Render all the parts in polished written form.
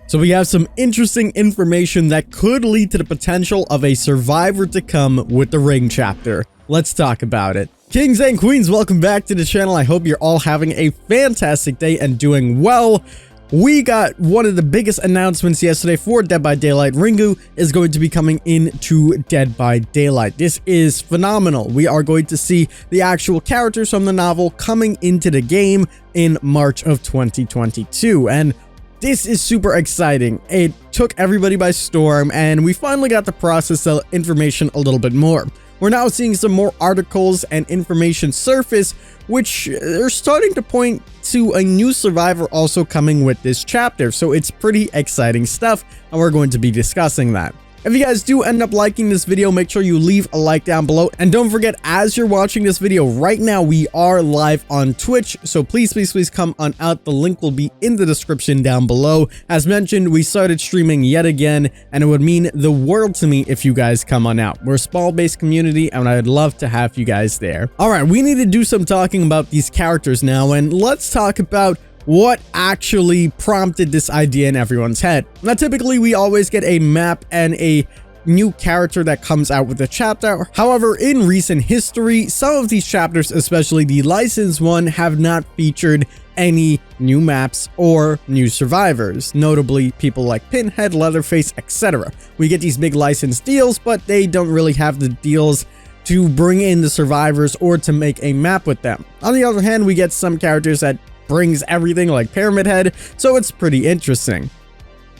So we have some interesting information that could lead to the potential of a survivor to come with the Ring chapter. Let's talk about it. Kings and queens, welcome back to the channel. I hope you're all having a fantastic day and doing well. We got one of the biggest announcements yesterday for Dead by Daylight. Ringu is going to be coming into Dead by Daylight. This is phenomenal. We are going to see the actual characters from the novel coming into the game in March of 2022. And this is super exciting. It took everybody by storm, and we finally got to process the information a little bit more. We're now seeing some more articles and information surface, which are starting to point to a new survivor also coming with this chapter. So it's pretty exciting stuff, and we're going to be discussing that. If you guys do end up liking this video, make sure you leave a like down below. And don't forget, as you're watching this video right now, we are live on Twitch. So please come on out. The link will be in the description down below. As mentioned, we started streaming yet again, and it would mean the world to me if you guys come on out. We're a small-based community, and I'd love to have you guys there. All right, we need to do some talking about these characters now, and let's talk about what actually prompted this idea in everyone's head. Now, typically, we always get a map and a new character that comes out with a chapter. However, in recent history, some of these chapters, especially the licensed one, have not featured any new maps or new survivors, notably people like Pinhead, Leatherface, etc. We get these big licensed deals, but they don't really have the deals to bring in the survivors or to make a map with them. On the other hand, we get some characters that brings everything like Pyramid Head, so it's pretty interesting.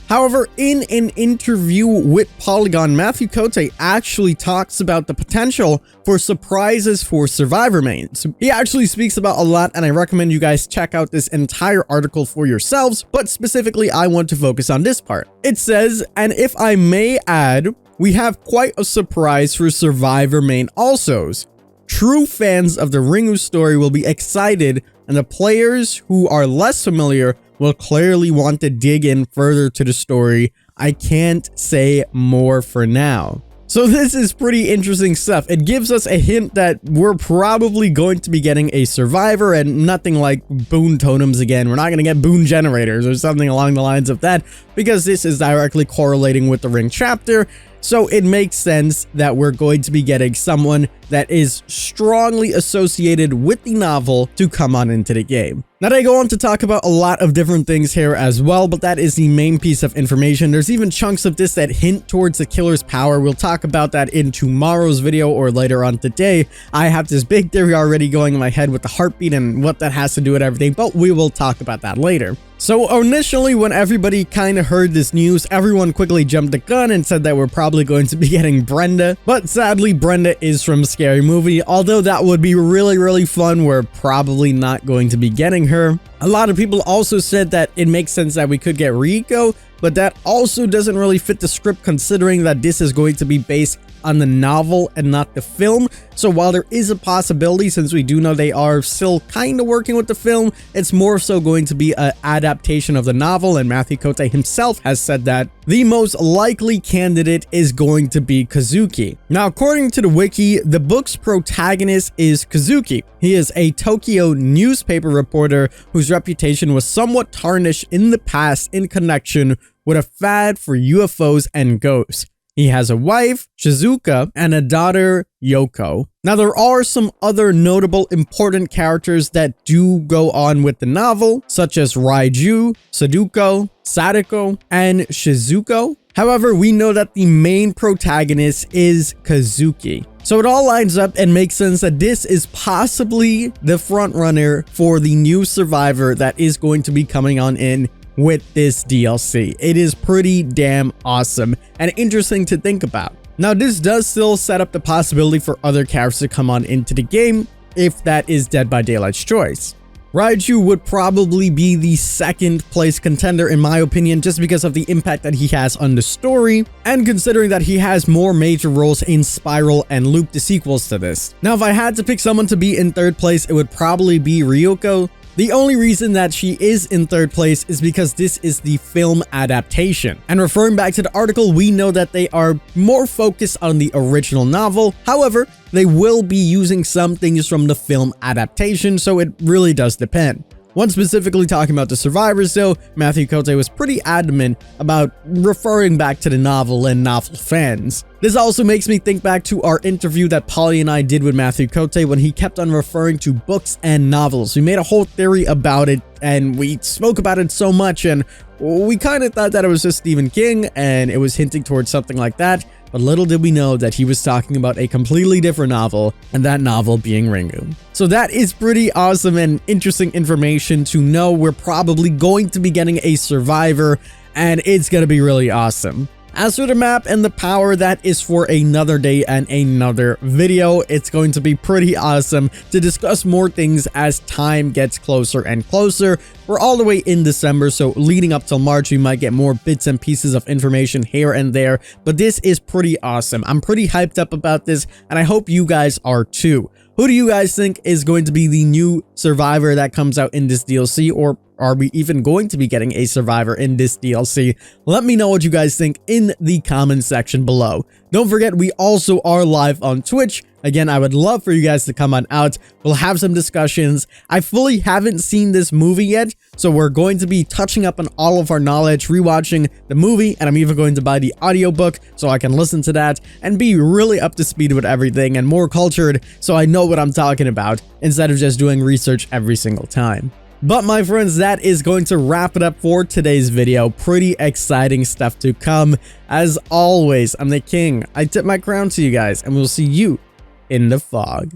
However, in an interview with Polygon, Mcote actually talks about the potential for surprises for survivor mains. He actually speaks about a lot, and I recommend you guys check out this entire article for yourselves, but specifically I want to focus on this part. It says, and if I may add, we have quite a surprise for survivor main alsos. True fans of the Ringu story will be excited, and the players who are less familiar will clearly want to dig in further to the story. I can't say more for now. So this is pretty interesting stuff. It gives us a hint that we're probably going to be getting a survivor, and nothing like boon totems again. We're not going to get boon generators or something along the lines of that, because this is directly correlating with the Ring chapter. So it makes sense that we're going to be getting someone that is strongly associated with the novel to come on into the game. Now, they go on to talk about a lot of different things here as well, but that is the main piece of information. There's even chunks of this that hint towards the killer's power. We'll talk about that in tomorrow's video or later on today. I have this big theory already going in my head with the heartbeat and what that has to do with everything, but we will talk about that later. So initially, when everybody kind of heard this news, everyone quickly jumped the gun and said that we're probably going to be getting Brenda. But sadly, Brenda is from Scary Movie. Although that would be really fun, we're probably not going to be getting her. A lot of people also said that it makes sense that we could get Rico, but that also doesn't really fit the script, considering that this is going to be based on the novel and not the film. So while there is a possibility, since we do know they are still kind of working with the film, it's more so going to be an adaptation of the novel, and Mcote himself has said that the most likely candidate is going to be Kazuki. Now, according to the wiki, the book's protagonist is Kazuki. He is a Tokyo newspaper reporter whose reputation was somewhat tarnished in the past in connection with a fad for UFOs and ghosts. He has a wife, Shizuka, and a daughter, Yoko. Now, there are some other notable important characters that do go on with the novel, such as Raiju, Saduko, Sadako, and Shizuko. However, we know that the main protagonist is Kazuki. So it all lines up and makes sense that this is possibly the frontrunner for the new survivor that is going to be coming on in with this DLC. It is pretty damn awesome and interesting to think about. Now, this does still set up the possibility for other characters to come on into the game if that is Dead by Daylight's choice. Raiju would probably be the second place contender in my opinion, just because of the impact that he has on the story, and considering that he has more major roles in Spiral and Loop, the sequels to this. Now, if I had to pick someone to be in third place, it would probably be Ryoko. The only reason that she is in third place is because this is the film adaptation. And referring back to the article, we know that they are more focused on the original novel. However, they will be using some things from the film adaptation, so it really does depend. One specifically talking about the survivors, though, Mcote was pretty adamant about referring back to the novel and novel fans. This also makes me think back to our interview that Polly and I did with Mcote when he kept on referring to books and novels. We made a whole theory about it, and we spoke about it so much, and we kind of thought that it was just Stephen King, and it was hinting towards something like that. But little did we know that he was talking about a completely different novel, and that novel being Ringu. So that is pretty awesome and interesting information to know. We're probably going to be getting a survivor, and it's going to be really awesome. As for the map and the power, that is for another day and another video. It's going to be pretty awesome to discuss more things as time gets closer and closer. We're all the way in December, so leading up till March, we might get more bits and pieces of information here and there, but this is pretty awesome. I'm pretty hyped up about this, and I hope you guys are too. Who do you guys think is going to be the new survivor that comes out in this DLC, or are we even going to be getting a survivor in this DLC? Let me know what you guys think in the comment section below. Don't forget, we also are live on Twitch. Again, I would love for you guys to come on out. We'll have some discussions. I fully haven't seen this movie yet, so we're going to be touching up on all of our knowledge, rewatching the movie, and I'm even going to buy the audiobook so I can listen to that and be really up to speed with everything and more cultured so I know what I'm talking about instead of just doing research every single time. But my friends, that is going to wrap it up for today's video. Pretty exciting stuff to come. As always, I'm the King. I tip my crown to you guys, and we'll see you in the fog.